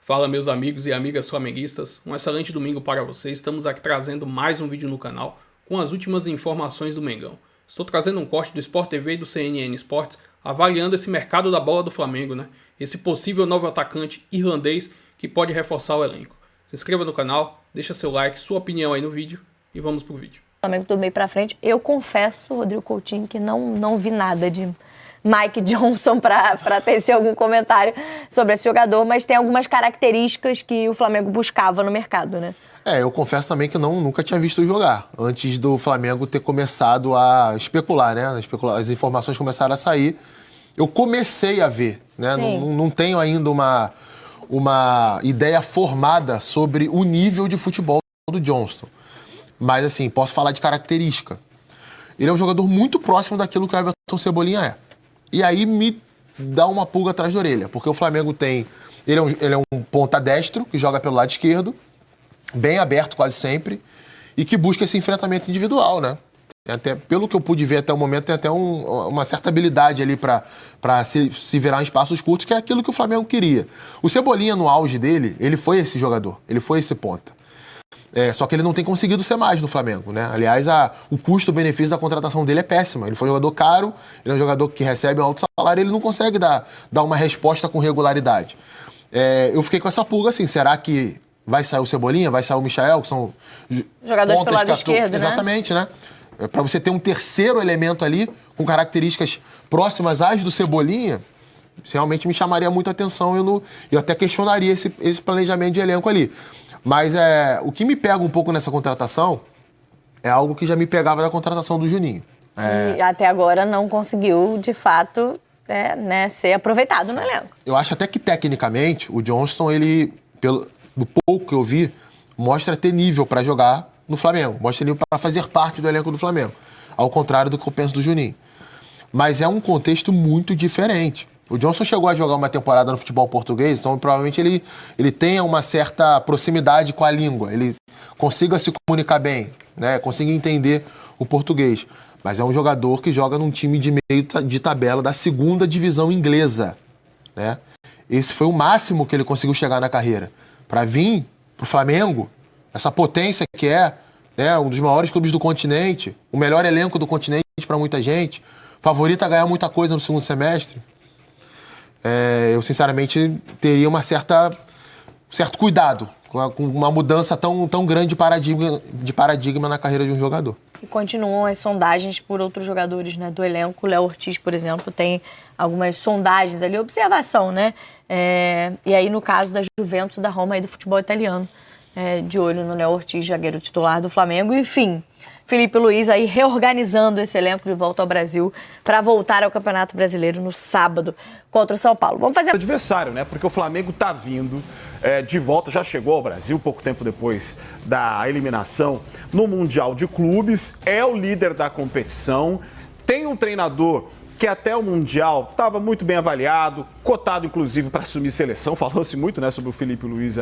Fala meus amigos e amigas flamenguistas, um excelente domingo para vocês. Estamos aqui trazendo mais um vídeo no canal com as últimas informações do Mengão. Estou trazendo um corte do Sport TV e do CNN Sports avaliando esse mercado da bola do Flamengo, né? Esse possível novo atacante irlandês que pode reforçar o elenco. Se inscreva no canal, deixa seu like, sua opinião aí no vídeo e vamos pro vídeo. Flamengo do meio pra frente, eu confesso, Rodrigo Coutinho, que não vi nada de Mike Johnson para tecer algum comentário sobre esse jogador, mas tem algumas características que o Flamengo buscava no mercado, né? Eu confesso também que nunca tinha visto jogar, antes do Flamengo ter começado a especular, né? As informações começaram a sair. Eu comecei a ver, né? Não tenho ainda uma ideia formada sobre o nível de futebol do Johnston. Mas, assim, posso falar de característica. Ele é um jogador muito próximo daquilo que o Everton Cebolinha é. E aí me dá uma pulga atrás da orelha, porque o Flamengo tem... Ele é um ponta destro, que joga pelo lado esquerdo, bem aberto quase sempre, e que busca esse enfrentamento individual, né? Até, pelo que eu pude ver até o momento, tem até uma certa habilidade ali para se virar em espaços curtos, que é aquilo que o Flamengo queria. O Cebolinha, no auge dele, ele foi esse jogador, ele foi esse ponta. Só que ele não tem conseguido ser mais no Flamengo, né? Aliás, o custo-benefício da contratação dele é péssima. Ele foi um jogador caro, ele é um jogador que recebe um alto salário, ele não consegue dar uma resposta com regularidade. Eu fiquei com essa pulga assim, será que vai sair o Cebolinha, vai sair o Michael, que são jogadores pelo lado esquerdo, né? Exatamente, né? Para você ter um terceiro elemento ali, com características próximas às do Cebolinha, realmente me chamaria muito a atenção e eu até questionaria esse planejamento de elenco ali. Mas o que me pega um pouco nessa contratação é algo que já me pegava da contratação do Juninho. E até agora não conseguiu, de fato, ser aproveitado no elenco. Eu acho até que, tecnicamente, o Johnston, ele, do pouco que eu vi, mostra ter nível para jogar no Flamengo. Mostra nível para fazer parte do elenco do Flamengo. Ao contrário do que eu penso do Juninho. Mas é um contexto muito diferente. O Johnston chegou a jogar uma temporada no futebol português, então provavelmente ele tenha uma certa proximidade com a língua, ele consiga se comunicar bem, né? Consiga entender o português. Mas é um jogador que joga num time de meio de tabela da segunda divisão inglesa, né? Esse foi o máximo que ele conseguiu chegar na carreira. Para vir pro Flamengo, essa potência que né, um dos maiores clubes do continente, o melhor elenco do continente para muita gente, favorito a ganhar muita coisa no segundo semestre. Eu, sinceramente, teria um certo cuidado com uma mudança tão grande de paradigma na carreira de um jogador. E continuam as sondagens por outros jogadores, né, do elenco. O Léo Ortiz, por exemplo, tem algumas sondagens ali, observação, né? E aí, no caso da Juventus, da Roma e do futebol italiano, de olho no Léo Ortiz, zagueiro titular do Flamengo. Enfim, Felipe Luiz aí reorganizando esse elenco de volta ao Brasil para voltar ao Campeonato Brasileiro no sábado contra o São Paulo. Vamos fazer... adversário, né? Porque o Flamengo tá vindo de volta, já chegou ao Brasil pouco tempo depois da eliminação no Mundial de Clubes, é o líder da competição, tem um treinador que até o Mundial estava muito bem avaliado, cotado inclusive para assumir seleção, falou-se muito, né, sobre o Felipe Luiz,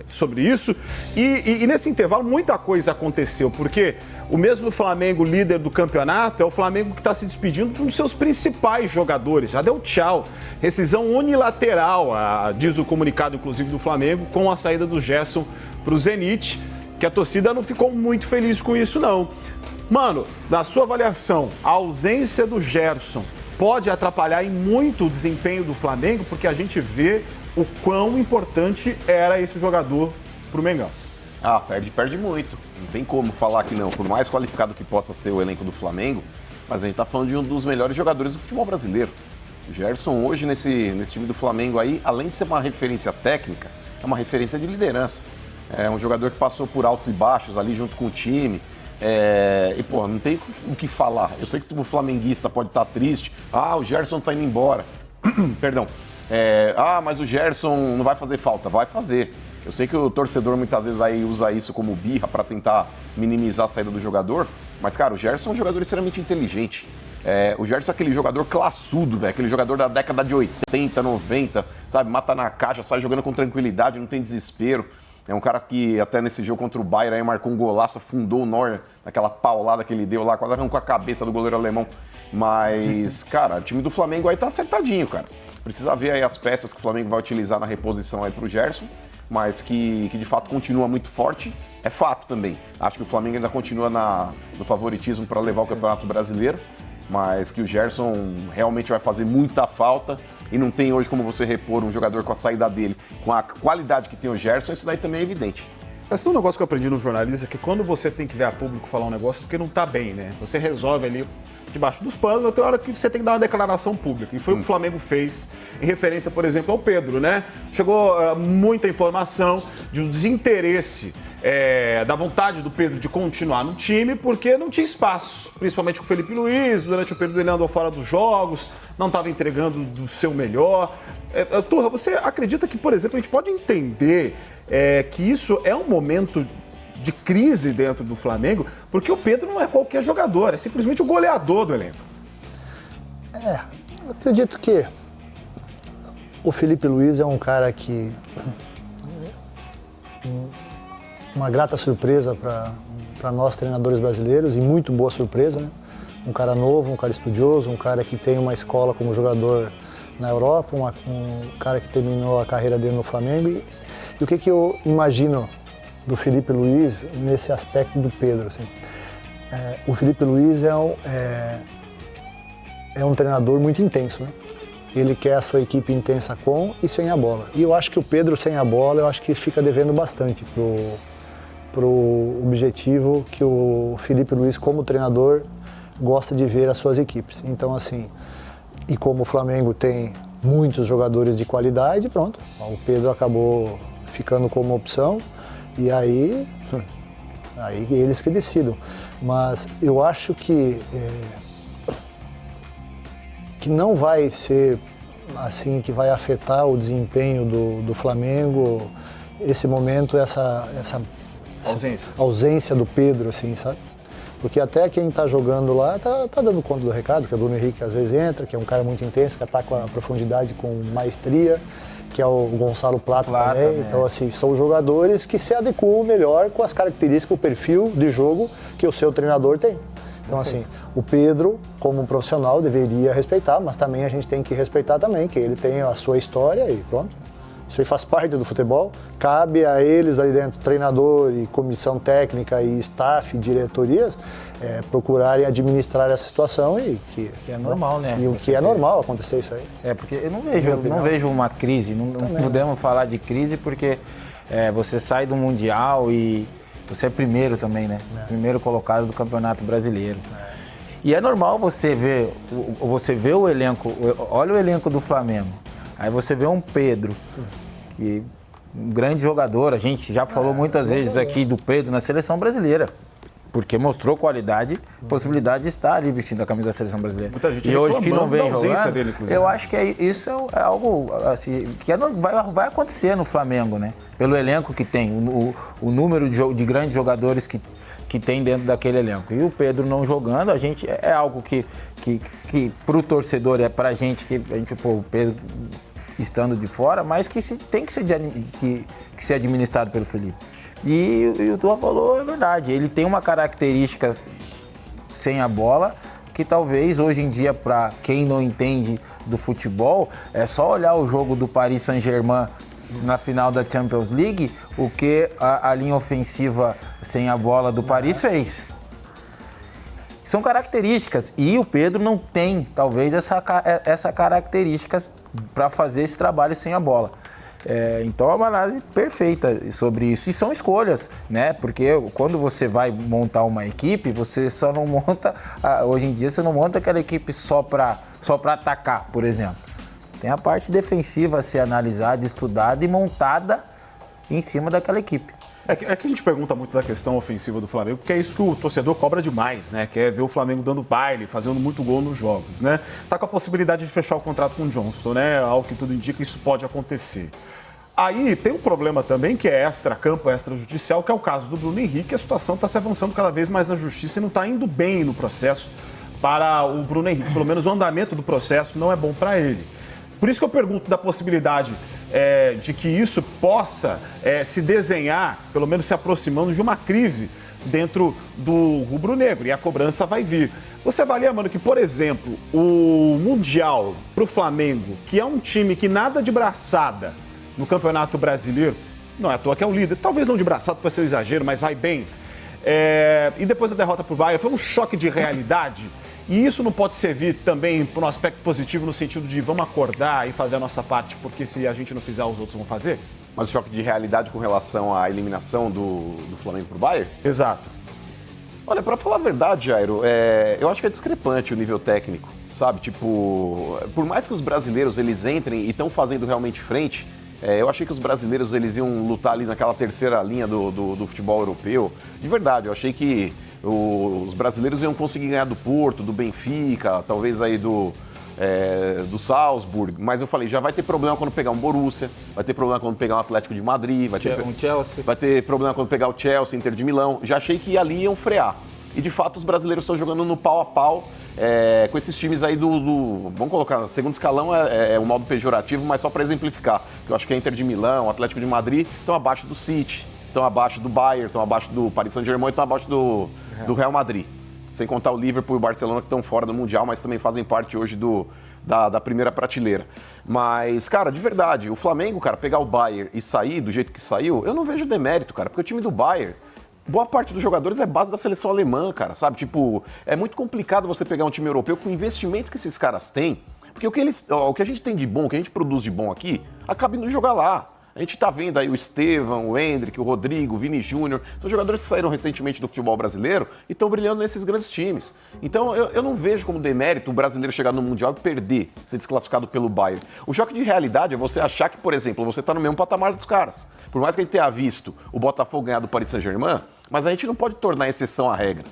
sobre isso, e nesse intervalo muita coisa aconteceu, porque o mesmo Flamengo líder do campeonato é o Flamengo que está se despedindo de um dos seus principais jogadores, já deu tchau, rescisão unilateral, diz o comunicado inclusive do Flamengo, com a saída do Gerson para o Zenit, que a torcida não ficou muito feliz com isso não. Mano, na sua avaliação, a ausência do Gerson pode atrapalhar em muito o desempenho do Flamengo, porque a gente vê o quão importante era esse jogador pro Mengão. Perde muito. Não tem como falar que não. Por mais qualificado que possa ser o elenco do Flamengo, mas a gente tá falando de um dos melhores jogadores do futebol brasileiro. O Gerson hoje nesse time do Flamengo aí, além de ser uma referência técnica, é uma referência de liderança. É um jogador que passou por altos e baixos ali junto com o time. Não tem o que falar. Eu sei que o flamenguista pode estar triste. O Gerson tá indo embora. Perdão. Mas o Gerson não vai fazer falta. Vai fazer. Eu sei que o torcedor muitas vezes aí usa isso como birra para tentar minimizar a saída do jogador. Mas, cara, o Gerson é um jogador extremamente inteligente. O Gerson é aquele jogador classudo, velho. Aquele jogador da década de 80, 90, sabe? Mata na caixa, sai jogando com tranquilidade, não tem desespero. É um cara que até nesse jogo contra o Bayern aí marcou um golaço, afundou o Neuer naquela paulada que ele deu lá, quase arrancou a cabeça do goleiro alemão. Mas, cara, o time do Flamengo aí tá acertadinho, cara. Precisa ver aí as peças que o Flamengo vai utilizar na reposição aí para o Gerson, mas que de fato continua muito forte. É fato também. Acho que o Flamengo ainda continua no favoritismo para levar o Campeonato Brasileiro, mas que o Gerson realmente vai fazer muita falta e não tem hoje como você repor um jogador com a saída dele, com a qualidade que tem o Gerson, isso daí também é evidente. Esse é um negócio que eu aprendi no jornalismo, que quando você tem que ver a público falar um negócio, porque não tá bem, né? Você resolve ali debaixo dos panos, mas tem hora que você tem que dar uma declaração pública. E foi o que o Flamengo fez em referência, por exemplo, ao Pedro, né? Chegou muita informação de um desinteresse da vontade do Pedro de continuar no time, porque não tinha espaço, principalmente com o Felipe Luiz. Durante o período ele andou fora dos jogos, não estava entregando do seu melhor. Turra, você acredita que, por exemplo, a gente pode entender que isso é um momento de crise dentro do Flamengo, porque o Pedro não é qualquer jogador, é simplesmente o goleador do elenco. Eu acredito que o Felipe Luiz é um cara que... uma grata surpresa para nós treinadores brasileiros, e muito boa surpresa, né? Um cara novo, um cara estudioso, um cara que tem uma escola como jogador na Europa, um cara que terminou a carreira dele no Flamengo. E o que eu imagino do Felipe Luiz nesse aspecto do Pedro? Assim? O Felipe Luiz é um treinador muito intenso, né? Ele quer a sua equipe intensa com e sem a bola. E eu acho que o Pedro sem a bola, eu acho que fica devendo bastante pro objetivo que o Felipe Luiz, como treinador, gosta de ver as suas equipes. Então, assim, e como o Flamengo tem muitos jogadores de qualidade, pronto, o Pedro acabou ficando como opção, e aí eles que decidam. Mas eu acho que não vai ser assim, que vai afetar o desempenho do Flamengo, esse momento, essa ausência do Pedro, assim, sabe? Porque até quem está jogando lá tá dando conta do recado, que é o Bruno Henrique, que às vezes entra, que é um cara muito intenso, que ataca a profundidade com maestria, que é o Gonçalo Plata também. Então, assim, são jogadores que se adequam melhor com as características, o perfil de jogo que o seu treinador tem. Então, assim, o Pedro, como um profissional, deveria respeitar, mas também a gente tem que respeitar também, que ele tem a sua história e pronto. Isso aí faz parte do futebol. Cabe a eles ali dentro, treinador e comissão técnica e staff, diretorias, procurarem administrar essa situação e que é normal, né? E o que é normal acontecer isso aí. Porque eu não vejo uma crise, não podemos falar de crise porque você sai do Mundial e você é primeiro também, né? Primeiro colocado do Campeonato Brasileiro. E é normal você ver o elenco, olha o elenco do Flamengo. Aí você vê um Pedro, que um grande jogador, a gente já falou muitas vezes aqui do Pedro na seleção brasileira, porque mostrou qualidade, possibilidade de estar ali vestindo a camisa da seleção brasileira. Muita gente e hoje que não vem jogando, dele, eu acho que isso é algo assim, que vai acontecer no Flamengo, né? Pelo elenco que tem, o número de grandes jogadores que tem dentro daquele elenco. E o Pedro não jogando, a gente é algo que para o torcedor, pra gente, o Pedro estando de fora, mas que tem que ser administrado pelo Felipe. E o Turra falou, é verdade, ele tem uma característica sem a bola que talvez hoje em dia, para quem não entende do futebol, é só olhar o jogo do Paris Saint-Germain na final da Champions League, o que a linha ofensiva sem a bola do Paris fez. São características, e o Pedro não tem, talvez, essa característica para fazer esse trabalho sem a bola. Então é uma análise perfeita sobre isso, e são escolhas, né? Porque quando você vai montar uma equipe, você só não monta, hoje em dia você não monta aquela equipe só para atacar, por exemplo. Tem a parte defensiva a ser analisada, estudada e montada em cima daquela equipe. É que a gente pergunta muito da questão ofensiva do Flamengo, porque é isso que o torcedor cobra demais, né? Quer ver o Flamengo dando baile, fazendo muito gol nos jogos, né? Tá com a possibilidade de fechar o contrato com o Johnston, né? Ao que tudo indica, isso pode acontecer. Aí tem um problema também que é extra-campo, extrajudicial, que é o caso do Bruno Henrique. A situação está se avançando cada vez mais na justiça e não está indo bem no processo para o Bruno Henrique. Pelo menos o andamento do processo não é bom para ele. Por isso que eu pergunto da possibilidade de que isso possa se desenhar, pelo menos se aproximando de uma crise dentro do rubro-negro, e a cobrança vai vir. Você avalia, mano, que, por exemplo, o Mundial pro Flamengo, que é um time que nada de braçada no Campeonato Brasileiro, não é à toa que é o líder, talvez não de braçada, pode ser um exagero, mas vai bem. E depois da derrota pro Bayern, foi um choque de realidade. E isso não pode servir também para um aspecto positivo no sentido de vamos acordar e fazer a nossa parte, porque se a gente não fizer, os outros vão fazer? Mas o choque de realidade com relação à eliminação do Flamengo pro Bayern? Exato. Olha, pra falar a verdade, Jairo, eu acho que é discrepante o nível técnico, sabe? Tipo, por mais que os brasileiros eles entrem e estão fazendo realmente frente, eu achei que os brasileiros eles iam lutar ali naquela terceira linha do futebol europeu. De verdade, eu achei que os brasileiros iam conseguir ganhar do Porto, do Benfica, talvez aí do Salzburg, mas eu falei, já vai ter problema quando pegar um Borussia, vai ter problema quando pegar um Atlético de Madrid, vai ter Chelsea. Vai ter problema quando pegar o Chelsea, Inter de Milão. Já achei que ali iam frear. E de fato os brasileiros estão jogando no pau a pau com esses times aí vamos colocar, segundo escalão é um modo pejorativo, mas só para exemplificar, que eu acho que a Inter de Milão, o Atlético de Madrid estão abaixo do City, estão abaixo do Bayern, estão abaixo do Paris Saint-Germain e estão abaixo do Real Madrid. Sem contar o Liverpool e o Barcelona, que estão fora do Mundial, mas também fazem parte hoje da primeira prateleira. Mas, cara, de verdade, o Flamengo, cara, pegar o Bayern e sair do jeito que saiu, eu não vejo demérito, cara, porque o time do Bayern, boa parte dos jogadores é base da seleção alemã, cara, sabe? Tipo, é muito complicado você pegar um time europeu com o investimento que esses caras têm, porque o que a gente tem de bom, o que a gente produz de bom aqui, acaba indo jogar lá. A gente tá vendo aí o Estevão, o Endrick, o Rodrigo, o Vini Júnior, são jogadores que saíram recentemente do futebol brasileiro e estão brilhando nesses grandes times. Então eu não vejo como demérito o brasileiro chegar no Mundial e perder, ser desclassificado pelo Bayern. O choque de realidade é você achar que, por exemplo, você tá no mesmo patamar dos caras. Por mais que a gente tenha visto o Botafogo ganhar do Paris Saint-Germain, mas a gente não pode tornar a exceção a regra.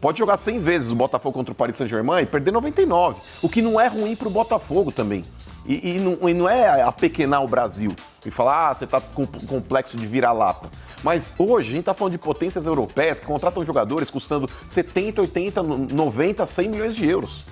Pode jogar 100 vezes o Botafogo contra o Paris Saint-Germain e perder 99, o que não é ruim pro Botafogo também. E não é apequenar o Brasil e falar, você tá com complexo de vira-lata. Mas hoje a gente tá falando de potências europeias que contratam jogadores custando 70, 80, 90, 100 milhões de euros.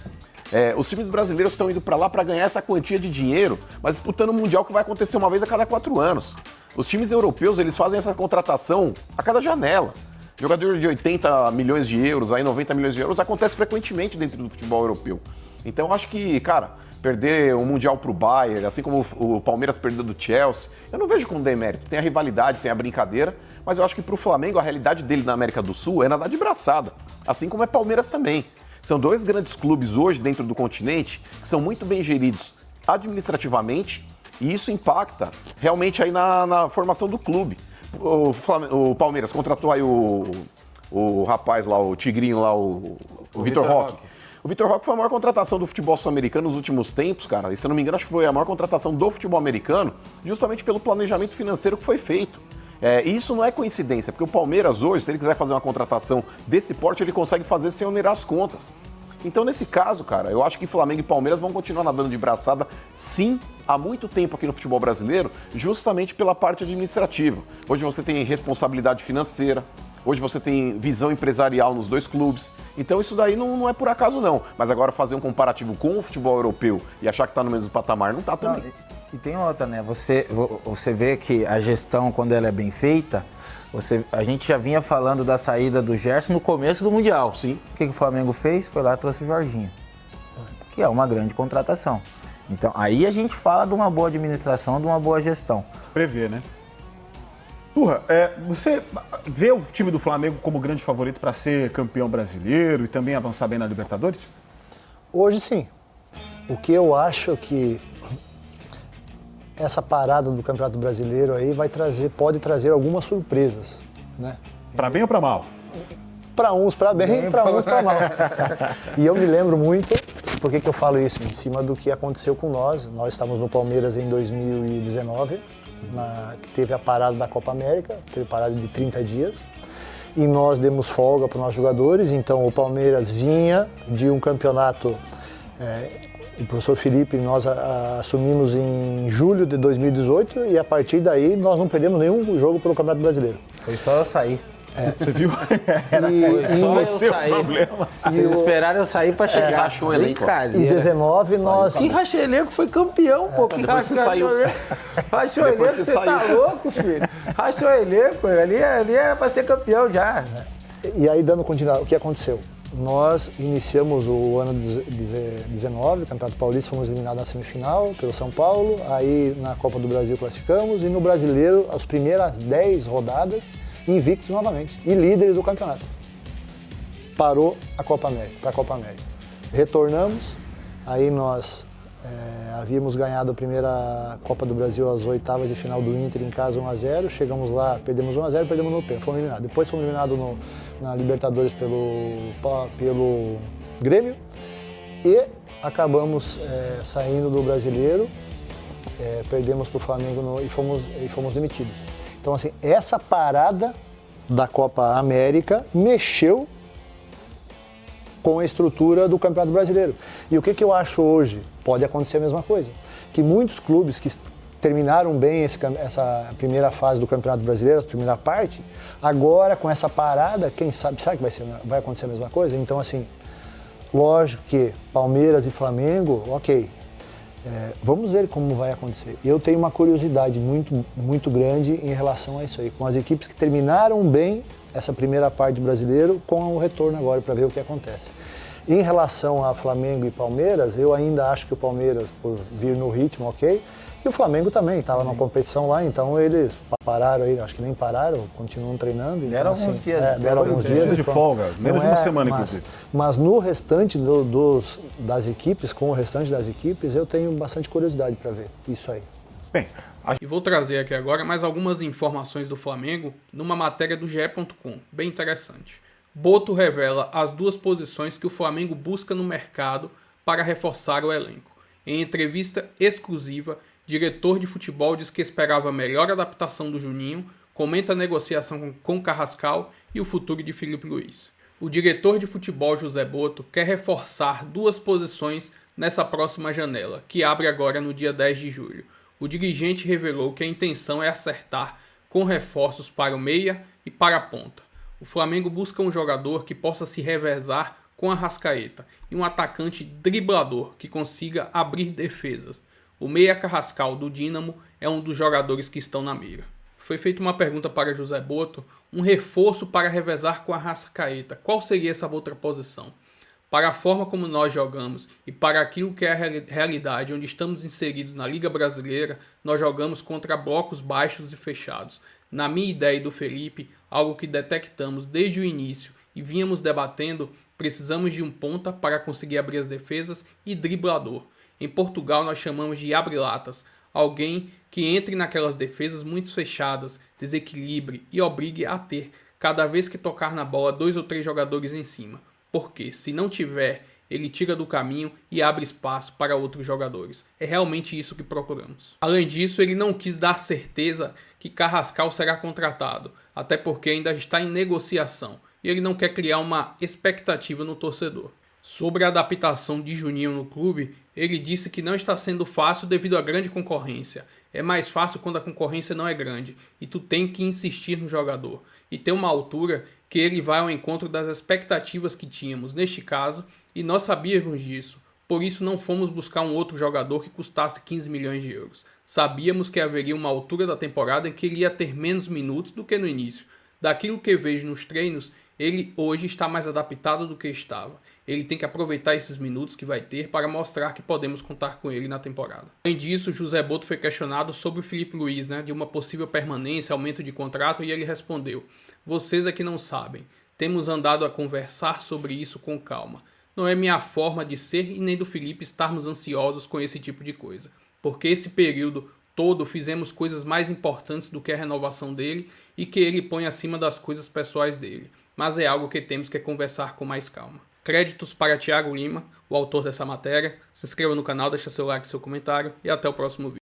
Os times brasileiros estão indo para lá para ganhar essa quantia de dinheiro, mas disputando o Mundial que vai acontecer uma vez a cada 4 anos. Os times europeus, eles fazem essa contratação a cada janela. Jogador de 80 milhões de euros, aí 90 milhões de euros, acontece frequentemente dentro do futebol europeu. Então eu acho que, cara, perder o Mundial pro Bayern, assim como o Palmeiras perdeu do Chelsea, eu não vejo como demérito. Tem a rivalidade, tem a brincadeira, mas eu acho que pro Flamengo a realidade dele na América do Sul é nadar de braçada, assim como é Palmeiras também. São dois grandes clubes hoje dentro do continente que são muito bem geridos administrativamente e isso impacta realmente aí na formação do clube. O Palmeiras contratou aí o rapaz lá, o tigrinho lá, o Vitor Roque. O Vitor Roque foi a maior contratação do futebol sul-americano nos últimos tempos, cara. E se eu não me engano, acho que foi a maior contratação do futebol americano, justamente pelo planejamento financeiro que foi feito. E isso não é coincidência, porque o Palmeiras hoje, se ele quiser fazer uma contratação desse porte, ele consegue fazer sem onerar as contas. Então, nesse caso, cara, eu acho que Flamengo e Palmeiras vão continuar nadando de braçada, sim, há muito tempo aqui no futebol brasileiro, justamente pela parte administrativa. Hoje você tem responsabilidade financeira, hoje você tem visão empresarial nos dois clubes. Então, isso daí não é por acaso, não. Mas agora fazer um comparativo com o futebol europeu e achar que está no mesmo patamar, não está também. E tem outra, né? Você vê que a gestão, quando ela é bem feita, a gente já vinha falando da saída do Gerson no começo do Mundial. Sim. O que o Flamengo fez? Foi lá e trouxe o Jorginho, que é uma grande contratação. Então, aí a gente fala de uma boa administração, de uma boa gestão. Prever, né? Turra, você vê o time do Flamengo como grande favorito para ser campeão brasileiro e também avançar bem na Libertadores? Hoje sim. O que eu acho que essa parada do Campeonato Brasileiro aí pode trazer algumas surpresas, né? Para bem ou para mal? Para uns para bem, para uns para mal. E eu me lembro muito, por que eu falo isso? Em cima do que aconteceu com nós. Nós estávamos no Palmeiras em 2019, que teve a parada da Copa América, teve parada de 30 dias. E nós demos folga para os nossos jogadores, então o Palmeiras vinha de um campeonato... O professor Felipe, nós assumimos em julho de 2018 e a partir daí nós não perdemos nenhum jogo pelo Campeonato Brasileiro. Foi só eu sair. Você viu? Foi só eu sair. Vocês esperaram eu sair pra chegar. Rachou o elenco. Em 19 nós... Se rachou o elenco, foi campeão, pô. Depois você saiu. Rachou o elenco, você tá louco, filho. Rachou o elenco, ali era pra ser campeão já. E aí, dando continuidade, o que aconteceu? Nós iniciamos o ano 19, Campeonato Paulista, fomos eliminados na semifinal pelo São Paulo, aí na Copa do Brasil classificamos e no Brasileiro, as primeiras 10 rodadas, invictos novamente e líderes do campeonato. Parou a Copa América, para a Copa América. Retornamos, aí nós havíamos ganhado a primeira Copa do Brasil às oitavas de final do Inter em casa 1-0, chegamos lá, perdemos 1-0, perdemos no pênalti, fomos eliminados. Depois fomos eliminados na Libertadores pelo Grêmio e acabamos saindo do Brasileiro, perdemos para o Flamengo e fomos demitidos. Então assim, essa parada da Copa América mexeu com a estrutura do Campeonato Brasileiro. E o que eu acho hoje? Pode acontecer a mesma coisa. Que muitos clubes que terminaram bem essa primeira fase do Campeonato Brasileiro, essa primeira parte, agora com essa parada, quem sabe, será que vai acontecer a mesma coisa? Então assim, lógico que Palmeiras e Flamengo, ok, vamos ver como vai acontecer. Eu tenho uma curiosidade muito, muito grande em relação a isso aí, com as equipes que terminaram bem essa primeira parte do Brasileiro, com o retorno agora para ver o que acontece. Em relação a Flamengo e Palmeiras, eu ainda acho que o Palmeiras, por vir no ritmo, ok, e o Flamengo também, estava numa competição lá, então eles pararam aí, acho que nem pararam, continuam treinando. Deram alguns dias. Deram alguns dias de folga, menos de uma semana, inclusive. Mas no restante das equipes, com o restante das equipes, eu tenho bastante curiosidade para ver isso aí. Bem, e vou trazer aqui agora mais algumas informações do Flamengo numa matéria do GE.com, bem interessante. Boto revela as 2 posições que o Flamengo busca no mercado para reforçar o elenco. Em entrevista exclusiva, diretor de futebol diz que esperava melhor adaptação do Juninho, comenta a negociação com Carrascal e o futuro de Filipe Luís. O diretor de futebol José Boto quer reforçar 2 posições nessa próxima janela, que abre agora no dia 10 de julho. O dirigente revelou que a intenção é acertar com reforços para o meia e para a ponta. O Flamengo busca um jogador que possa se revezar com a Arrascaeta e um atacante driblador que consiga abrir defesas. O meia Carrascal do Dínamo é um dos jogadores que estão na mira. Foi feita uma pergunta para José Boto, um reforço para revezar com a Arrascaeta. Qual seria essa outra posição? Para a forma como nós jogamos e para aquilo que é a realidade onde estamos inseridos na Liga Brasileira, nós jogamos contra blocos baixos e fechados. Na minha ideia e do Felipe, algo que detectamos desde o início e vínhamos debatendo, precisamos de um ponta para conseguir abrir as defesas e driblador. Em Portugal nós chamamos de abre-latas, alguém que entre naquelas defesas muito fechadas, desequilibre e obrigue a ter, cada vez que tocar na bola, 2 ou 3 jogadores em cima. Porque, se não tiver, ele tira do caminho e abre espaço para outros jogadores. É realmente isso que procuramos. Além disso, ele não quis dar certeza que Carrascal será contratado, até porque ainda está em negociação, e ele não quer criar uma expectativa no torcedor. Sobre a adaptação de Juninho no clube, ele disse que não está sendo fácil devido à grande concorrência. É mais fácil quando a concorrência não é grande, e tu tem que insistir no jogador, e ter uma altura que ele vai ao encontro das expectativas que tínhamos neste caso, e nós sabíamos disso. Por isso não fomos buscar um outro jogador que custasse 15 milhões de euros. Sabíamos que haveria uma altura da temporada em que ele ia ter menos minutos do que no início. Daquilo que vejo nos treinos, ele hoje está mais adaptado do que estava. Ele tem que aproveitar esses minutos que vai ter para mostrar que podemos contar com ele na temporada. Além disso, José Boto foi questionado sobre o Filipe Luís, de uma possível permanência, aumento de contrato, e ele respondeu: vocês é que não sabem. Temos andado a conversar sobre isso com calma. Não é minha forma de ser e nem do Felipe estarmos ansiosos com esse tipo de coisa. Porque esse período todo fizemos coisas mais importantes do que a renovação dele e que ele põe acima das coisas pessoais dele. Mas é algo que temos que conversar com mais calma. Créditos para Thiago Lima, o autor dessa matéria. Se inscreva no canal, deixa seu like e seu comentário e até o próximo vídeo.